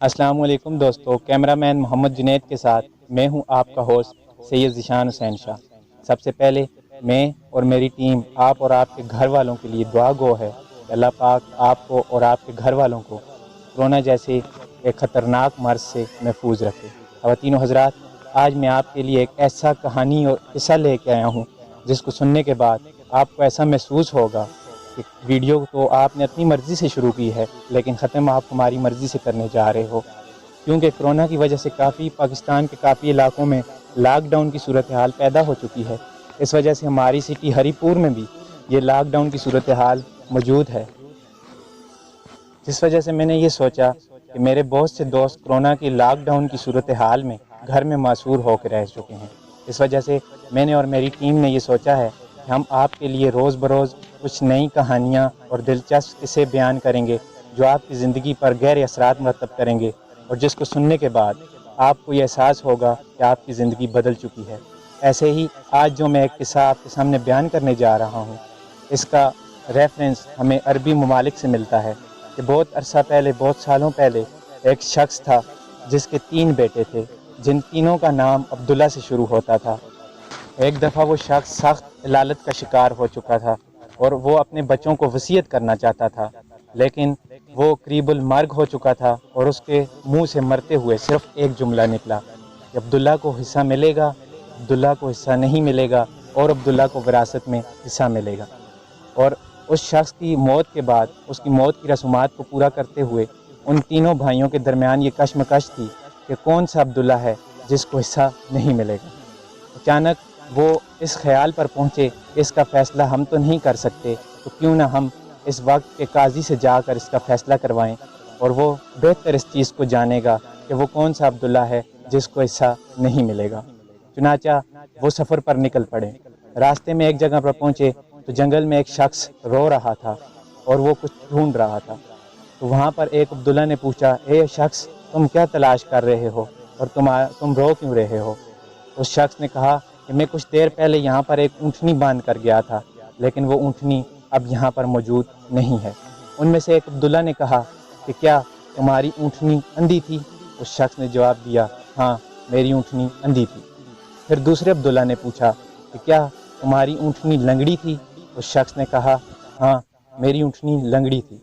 السلام علیکم دوستو، کیمرہ مین محمد جنید کے ساتھ میں ہوں آپ کا ہوسٹ سید ذیشان حسین شاہ۔ سب سے پہلے میں اور میری ٹیم آپ اور آپ کے گھر والوں کے لیے دعا گو ہے کہ اللہ پاک آپ کو اور آپ کے گھر والوں کو کورونا جیسے ایک خطرناک مرض سے محفوظ رکھے۔ خواتین و حضرات، آج میں آپ کے لیے ایک ایسا کہانی اور قصہ لے کے آیا ہوں جس کو سننے کے بعد آپ کو ایسا محسوس ہوگا کہ ویڈیو تو آپ نے اپنی مرضی سے شروع کی ہے لیکن ختم آپ ہماری مرضی سے کرنے جا رہے ہو، کیونکہ کرونا کی وجہ سے پاکستان کے کافی علاقوں میں لاک ڈاؤن کی صورتحال پیدا ہو چکی ہے۔ اس وجہ سے ہماری سٹی ہری پور میں بھی یہ لاک ڈاؤن کی صورتحال موجود ہے، جس وجہ سے میں نے یہ سوچا کہ میرے بہت سے دوست کرونا کی لاک ڈاؤن کی صورتحال میں گھر میں معذور ہو کے رہ چکے ہیں۔ اس وجہ سے میں نے اور میری ٹیم نے یہ سوچا ہے کہ ہم آپ کے لیے روز بروز کچھ نئی کہانیاں اور دلچسپ قصے بیان کریں گے جو آپ کی زندگی پر گہرے اثرات مرتب کریں گے، اور جس کو سننے کے بعد آپ کو یہ احساس ہوگا کہ آپ کی زندگی بدل چکی ہے۔ ایسے ہی آج جو میں ایک قصہ آپ کے سامنے بیان کرنے جا رہا ہوں، اس کا ریفرنس ہمیں عربی ممالک سے ملتا ہے کہ بہت عرصہ پہلے، بہت سالوں پہلے ایک شخص تھا جس کے 3 بیٹے تھے، جن تینوں کا نام عبداللہ سے شروع ہوتا تھا۔ ایک دفعہ وہ شخص سخت علالت کا شکار ہو چکا تھا اور وہ اپنے بچوں کو وصیت کرنا چاہتا تھا، لیکن وہ قریب المرگ ہو چکا تھا اور اس کے منہ سے مرتے ہوئے صرف ایک جملہ نکلا کہ عبداللہ کو حصہ ملے گا، عبداللہ کو حصہ نہیں ملے گا، اور عبداللہ کو وراثت میں حصہ ملے گا۔ اور اس شخص کی موت کے بعد اس کی موت کی رسومات کو پورا کرتے ہوئے ان تینوں بھائیوں کے درمیان یہ کشمکش تھی کہ کون سا عبداللہ ہے جس کو حصہ نہیں ملے گا۔ اچانک وہ اس خیال پر پہنچے کہ اس کا فیصلہ ہم تو نہیں کر سکتے، تو کیوں نہ ہم اس وقت کے قاضی سے جا کر اس کا فیصلہ کروائیں، اور وہ بہتر اس چیز کو جانے گا کہ وہ کون سا عبداللہ ہے جس کو حصہ نہیں ملے گا۔ چنانچہ وہ سفر پر نکل پڑے۔ راستے میں ایک جگہ پر پہنچے تو جنگل میں ایک شخص رو رہا تھا اور وہ کچھ ڈھونڈ رہا تھا۔ تو وہاں پر ایک عبداللہ نے پوچھا، اے شخص، تم کیا تلاش کر رہے ہو اور تم رو کیوں رہے ہو؟ اس شخص نے کہا کہ میں کچھ دیر پہلے یہاں پر ایک اونٹنی باندھ کر گیا تھا، لیکن وہ اونٹنی اب یہاں پر موجود نہیں ہے۔ ان میں سے ایک عبداللہ نے کہا کہ کیا تمہاری اونٹنی اندھی تھی؟ اس شخص نے جواب دیا، ہاں میری اونٹنی اندھی تھی۔ پھر دوسرے عبداللہ نے پوچھا کہ کیا تمہاری اونٹنی لنگڑی تھی؟ اس شخص نے کہا، ہاں میری اونٹنی لنگڑی تھی۔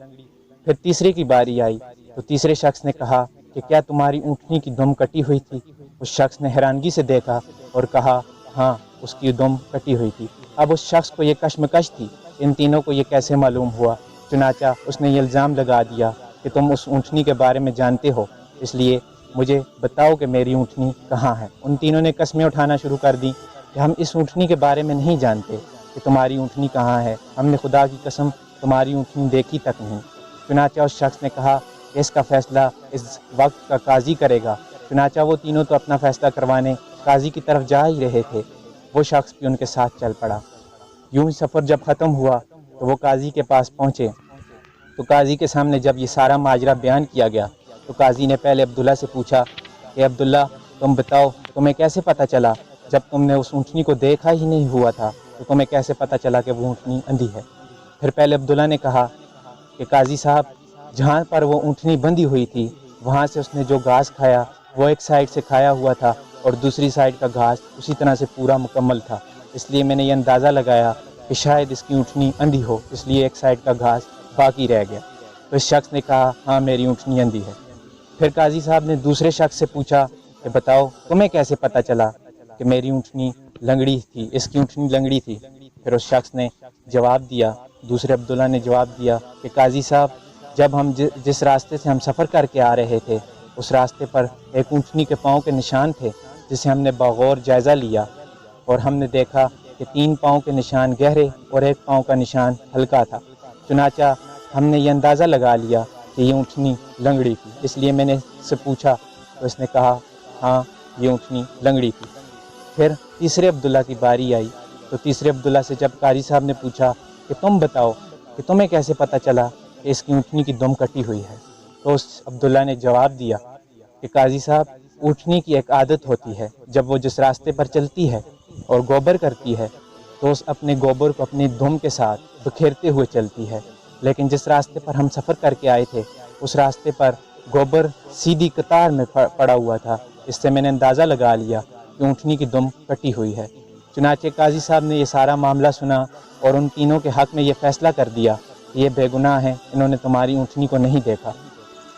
پھر تیسرے کی باری آئی تو تیسرے شخص نے کہا کہ کیا تمہاری اونٹنی کی دم کٹی ہوئی تھی؟ اس شخص نے حیرانگی سے دیکھا اور کہا، ہاں اس کی دم کٹی ہوئی تھی۔ اب اس شخص کو یہ کشمکش تھی، ان تینوں کو یہ کیسے معلوم ہوا؟ چنانچہ اس نے یہ الزام لگا دیا کہ تم اس اونٹنی کے بارے میں جانتے ہو، اس لیے مجھے بتاؤ کہ میری اونٹنی کہاں ہے۔ ان تینوں نے قسمیں اٹھانا شروع کر دیں کہ ہم اس اونٹنی کے بارے میں نہیں جانتے کہ تمہاری اونٹنی کہاں ہے، ہم نے خدا کی قسم تمہاری اونٹنی دیکھی تک نہیں۔ چنانچہ اس شخص نے کہا کہ اس کا فیصلہ اس وقت کا قاضی کرے گا۔ چنانچہ وہ تینوں تو اپنا فیصلہ کروانے قاضی کی طرف جا ہی رہے تھے، وہ شخص بھی ان کے ساتھ چل پڑا۔ یوں ہی سفر جب ختم ہوا تو وہ قاضی کے پاس پہنچے، تو قاضی کے سامنے جب یہ سارا ماجرا بیان کیا گیا تو قاضی نے پہلے عبداللہ سے پوچھا کہ عبداللہ تم بتاؤ، تمہیں کیسے پتہ چلا؟ جب تم نے اس اونٹنی کو دیکھا ہی نہیں ہوا تھا تو تمہیں کیسے پتہ چلا کہ وہ اونٹنی اندھی ہے؟ پھر پہلے عبداللہ نے کہا کہ قاضی صاحب، جہاں پر وہ اونٹنی بندھی ہوئی تھی وہاں سے اس نے جو گھاس کھایا وہ ایک سائڈ سے کھایا ہوا تھا اور دوسری سائڈ کا گھاس اسی طرح سے پورا مکمل تھا، اس لیے میں نے یہ اندازہ لگایا کہ شاید اس کی اونٹنی اندھی ہو، اس لیے ایک سائڈ کا گھاس باقی رہ گیا۔ تو اس شخص نے کہا، ہاں میری اونٹنی اندھی ہے۔ پھر قاضی صاحب نے دوسرے شخص سے پوچھا کہ بتاؤ تمہیں کیسے پتہ چلا کہ میری اونٹنی لنگڑی تھی، اس کی اونٹنی لنگڑی تھی؟ پھر اس شخص نے جواب دیا، دوسرے عبداللہ نے جواب دیا کہ قاضی صاحب، جب ہم جس راستے سے ہم سفر کر کے آ رہے تھے اس راستے پر ایک اونٹنی کے پاؤں کے نشان تھے، جسے ہم نے بغور جائزہ لیا اور ہم نے دیکھا کہ 3 پاؤں کے نشان گہرے اور 1 پاؤں کا نشان ہلکا تھا۔ چنانچہ ہم نے یہ اندازہ لگا لیا کہ یہ اونٹنی لنگڑی تھی، اس لیے میں نے اس سے پوچھا تو اس نے کہا، ہاں یہ اونٹنی لنگڑی تھی۔ پھر تیسرے عبداللہ کی باری آئی تو تیسرے عبداللہ سے جب قاضی صاحب نے پوچھا کہ تم بتاؤ کہ تمہیں کیسے پتہ چلا کہ اس کی اونٹنی کی دم کٹی ہوئی ہے، تو اس عبداللہ نے جواب دیا کہ قاضی صاحب، اونٹنی کی ایک عادت ہوتی ہے، جب وہ جس راستے پر چلتی ہے اور گوبر کرتی ہے تو اس اپنے گوبر کو اپنی دم کے ساتھ بکھیرتے ہوئے چلتی ہے، لیکن جس راستے پر ہم سفر کر کے آئے تھے اس راستے پر گوبر سیدھی قطار میں پڑا ہوا تھا۔ اس سے میں نے اندازہ لگا لیا کہ اونٹنی کی دم کٹی ہوئی ہے۔ چنانچہ قاضی صاحب نے یہ سارا معاملہ سنا اور ان تینوں کے حق میں یہ فیصلہ کر دیا کہ یہ بے گناہ ہیں، انہوں نے تمہاری اونٹنی کو نہیں دیکھا۔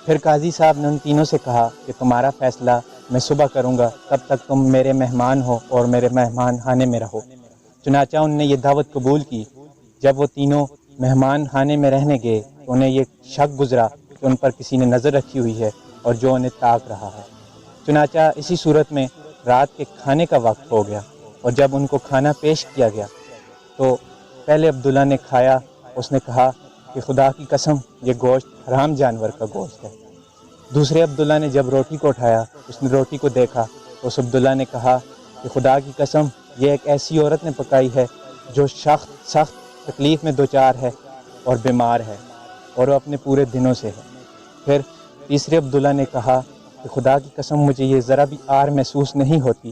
پھر قاضی صاحب نے ان تینوں سے کہا کہ تمہارا فیصلہ میں صبح کروں گا، تب تک تم میرے مہمان ہو اور میرے مہمان خانے میں رہو۔ چنانچہ ان نے یہ دعوت قبول کی۔ جب وہ تینوں مہمان خانے میں رہنے گئے تو انہیں یہ شک گزرا کہ ان پر کسی نے نظر رکھی ہوئی ہے اور جو انہیں تاک رہا ہے۔ چنانچہ اسی صورت میں رات کے کھانے کا وقت ہو گیا، اور جب ان کو کھانا پیش کیا گیا تو پہلے عبداللہ نے کھایا۔ اس نے کہا کہ خدا کی قسم یہ گوشت حرام جانور کا گوشت ہے۔ دوسرے عبداللہ نے جب روٹی کو اٹھایا، اس نے روٹی کو دیکھا تو اس عبداللہ نے کہا کہ خدا کی قسم یہ ایک ایسی عورت نے پکائی ہے جو سخت تکلیف میں دوچار ہے اور بیمار ہے، اور وہ اپنے پورے دنوں سے ہے۔ پھر تیسرے عبداللہ نے کہا کہ خدا کی قسم مجھے یہ ذرا بھی آر محسوس نہیں ہوتی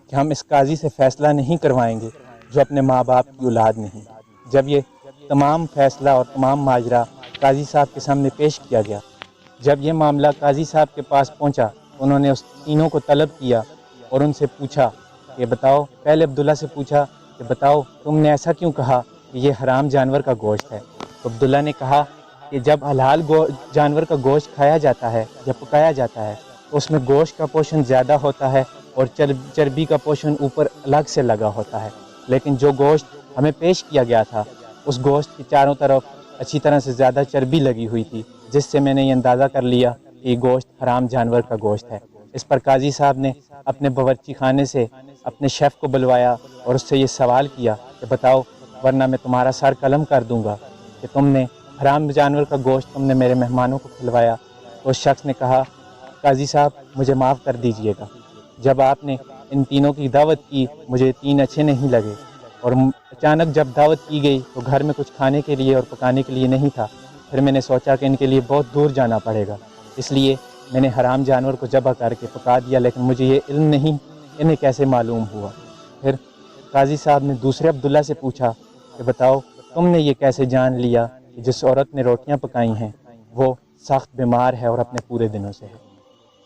کہ ہم اس قاضی سے فیصلہ نہیں کروائیں گے جو اپنے ماں باپ کی اولاد نہیں۔ جب یہ تمام فیصلہ اور تمام ماجرا قاضی صاحب کے سامنے پیش کیا گیا، جب یہ معاملہ قاضی صاحب کے پاس پہنچا تو انہوں نے اس تینوں کو طلب کیا اور ان سے پوچھا کہ بتاؤ، پہلے عبداللہ سے پوچھا کہ بتاؤ تم نے ایسا کیوں کہا کہ یہ حرام جانور کا گوشت ہے؟ تو عبداللہ نے کہا کہ جب حلال جانور کا گوشت کھایا جاتا ہے، جب پکایا جاتا ہے، اس میں گوشت کا پورشن زیادہ ہوتا ہے اور چربی کا پورشن اوپر الگ سے لگا ہوتا ہے، لیکن جو گوشت ہمیں پیش کیا گیا تھا اس گوشت کی چاروں طرف اچھی طرح سے زیادہ چربی لگی ہوئی تھی، جس سے میں نے یہ اندازہ کر لیا کہ یہ گوشت حرام جانور کا گوشت ہے۔ اس پر قاضی صاحب نے اپنے باورچی خانے سے اپنے شیف کو بلوایا اور اس سے یہ سوال کیا کہ بتاؤ، ورنہ میں تمہارا سر قلم کر دوں گا کہ تم نے حرام جانور کا گوشت تم نے میرے مہمانوں کو کھلوایا۔ اس شخص نے کہا قاضی صاحب مجھے معاف کر دیجئے گا، جب آپ نے ان تینوں کی دعوت کی مجھے تین اچھے نہیں لگے، اور اچانک جب دعوت کی گئی تو گھر میں کچھ کھانے کے لیے اور پکانے کے لیے نہیں تھا۔ پھر میں نے سوچا کہ ان کے لیے بہت دور جانا پڑے گا، اس لیے میں نے حرام جانور کو ذبح کر کے پکا دیا، لیکن مجھے یہ علم نہیں انہیں کیسے معلوم ہوا۔ پھر قاضی صاحب نے دوسرے عبداللہ سے پوچھا کہ بتاؤ تم نے یہ کیسے جان لیا کہ جس عورت نے روٹیاں پکائی ہیں وہ سخت بیمار ہے اور اپنے پورے دنوں سے ہے؟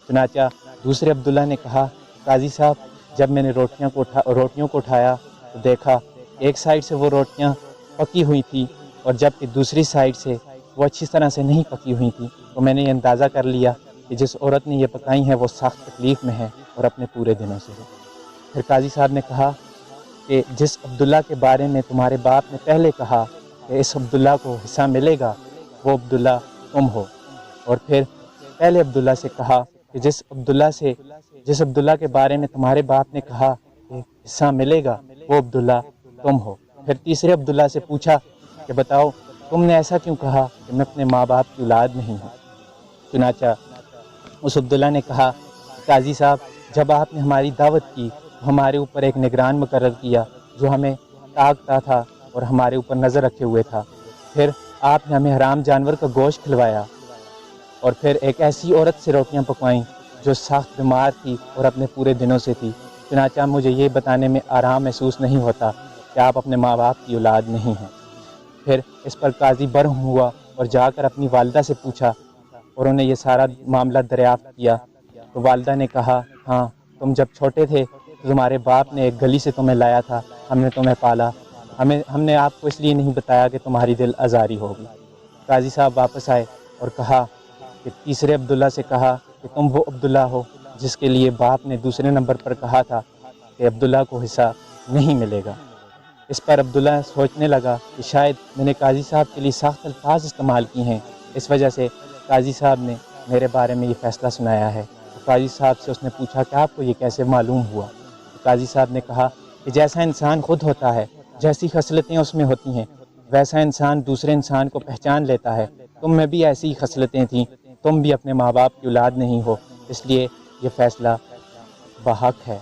چنانچہ دوسرے عبداللہ نے کہا قاضی صاحب جب میں نے روٹیوں کو اٹھایا تو دیکھا ایک سائڈ سے وہ روٹیاں پکی ہوئی تھیں اور جبکہ دوسری سائڈ سے وہ اچھی طرح سے نہیں پکی ہوئی تھیں، تو میں نے یہ اندازہ کر لیا کہ جس عورت نے یہ پکائی ہیں وہ سخت تکلیف میں ہے اور اپنے پورے دنوں سے ہے۔ پھر قاضی صاحب نے کہا کہ جس عبداللہ کے بارے میں تمہارے باپ نے پہلے کہا کہ اس عبداللہ کو حصہ ملے گا، وہ عبداللہ تم ہو۔ اور پھر پہلے عبداللہ سے کہا کہ جس عبداللہ کے بارے میں تمہارے باپ نے کہا کہ حصہ ملے گا، وہ عبداللہ تم ہو۔ پھر تیسرے عبداللہ سے پوچھا کہ بتاؤ تم نے ایسا کیوں کہا کہ میں اپنے ماں باپ کی اولاد نہیں ہوں؟ چنانچہ اس عبداللہ نے کہا قاضی صاحب جب آپ نے ہماری دعوت کی تو ہمارے اوپر ایک نگران مقرر کیا جو ہمیں تاکتا تھا اور ہمارے اوپر نظر رکھے ہوئے تھا۔ پھر آپ نے ہمیں حرام جانور کا گوشت کھلوایا اور پھر ایک ایسی عورت سے روٹیاں پکوائیں جو سخت بیمار تھی اور اپنے پورے دنوں سے تھی۔ چنانچہ مجھے یہ بتانے میں آرام محسوس نہیں ہوتا کہ آپ اپنے ماں باپ کی اولاد نہیں ہیں۔ پھر اس پر قاضی برہم ہوا اور جا کر اپنی والدہ سے پوچھا اور انہیں یہ سارا معاملہ دریافت کیا تو والدہ نے کہا ہاں، تم جب چھوٹے تھے تو تمہارے باپ نے ایک گلی سے تمہیں لایا تھا، ہم نے تمہیں پالا، ہم نے آپ کو اس لیے نہیں بتایا کہ تمہاری دل آزاری ہوگی۔ قاضی صاحب واپس آئے اور کہا کہ تیسرے عبداللہ سے کہا کہ تم وہ عبداللہ ہو جس کے لیے باپ نے دوسرے نمبر پر کہا تھا کہ عبداللہ کو حصہ نہیں ملے گا۔ اس پر عبداللہ سوچنے لگا کہ شاید میں نے قاضی صاحب کے لیے سخت الفاظ استعمال کی ہیں، اس وجہ سے قاضی صاحب نے میرے بارے میں یہ فیصلہ سنایا ہے۔ تو قاضی صاحب سے اس نے پوچھا کہ آپ کو یہ کیسے معلوم ہوا؟ تو قاضی صاحب نے کہا کہ جیسا انسان خود ہوتا ہے، جیسی خصلتیں اس میں ہوتی ہیں، ویسا انسان دوسرے انسان کو پہچان لیتا ہے۔ تم میں بھی ایسی ہی خصلتیں تھیں، تم بھی اپنے ماں باپ کی اولاد نہیں ہو، اس لیے یہ فیصلہ بحق ہے۔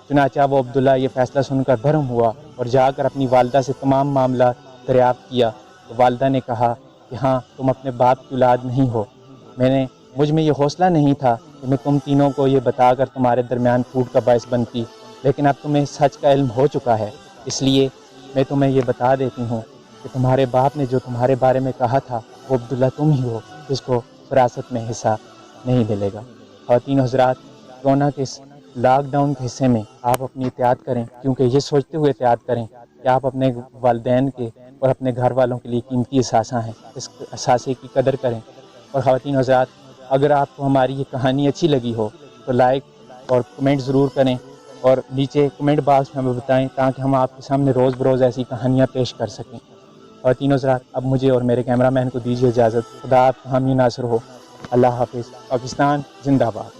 چنانچہ وہ عبداللہ یہ فیصلہ سن کر بھرم ہوا اور جا کر اپنی والدہ سے تمام معاملہ دریافت کیا تو والدہ نے کہا کہ ہاں، تم اپنے باپ کی اولاد نہیں ہو۔ مجھ میں یہ حوصلہ نہیں تھا کہ میں تم تینوں کو یہ بتا کر تمہارے درمیان پھوٹ کا باعث بنتی، لیکن اب تمہیں سچ کا علم ہو چکا ہے، اس لیے میں تمہیں یہ بتا دیتی ہوں کہ تمہارے باپ نے جو تمہارے بارے میں کہا تھا وہ عبداللہ تم ہی ہو جس کو وراثت میں حصہ نہیں ملے گا۔ خواتین و حضرات، کورونا کے اس لاک ڈاؤن کے حصے میں آپ اپنی احتیاط کریں، کیونکہ یہ سوچتے ہوئے احتیاط کریں کہ آپ اپنے والدین کے اور اپنے گھر والوں کے لیے قیمتی اثاثہ ہیں، اس اثاثے کی قدر کریں۔ اور خواتین و حضرات، اگر آپ کو ہماری یہ کہانی اچھی لگی ہو تو لائک اور کمنٹ ضرور کریں، اور نیچے کمنٹ باکس میں ہمیں بتائیں تاکہ ہم آپ کے سامنے روز بروز ایسی کہانیاں پیش کر سکیں۔ خواتین و حضرات، اب مجھے اور میرے کیمرہ مین کو دیجیے اجازت۔ خدا آپ کا حامی ناصر ہو۔ اللہ حافظ۔ پاکستان زندہ باد۔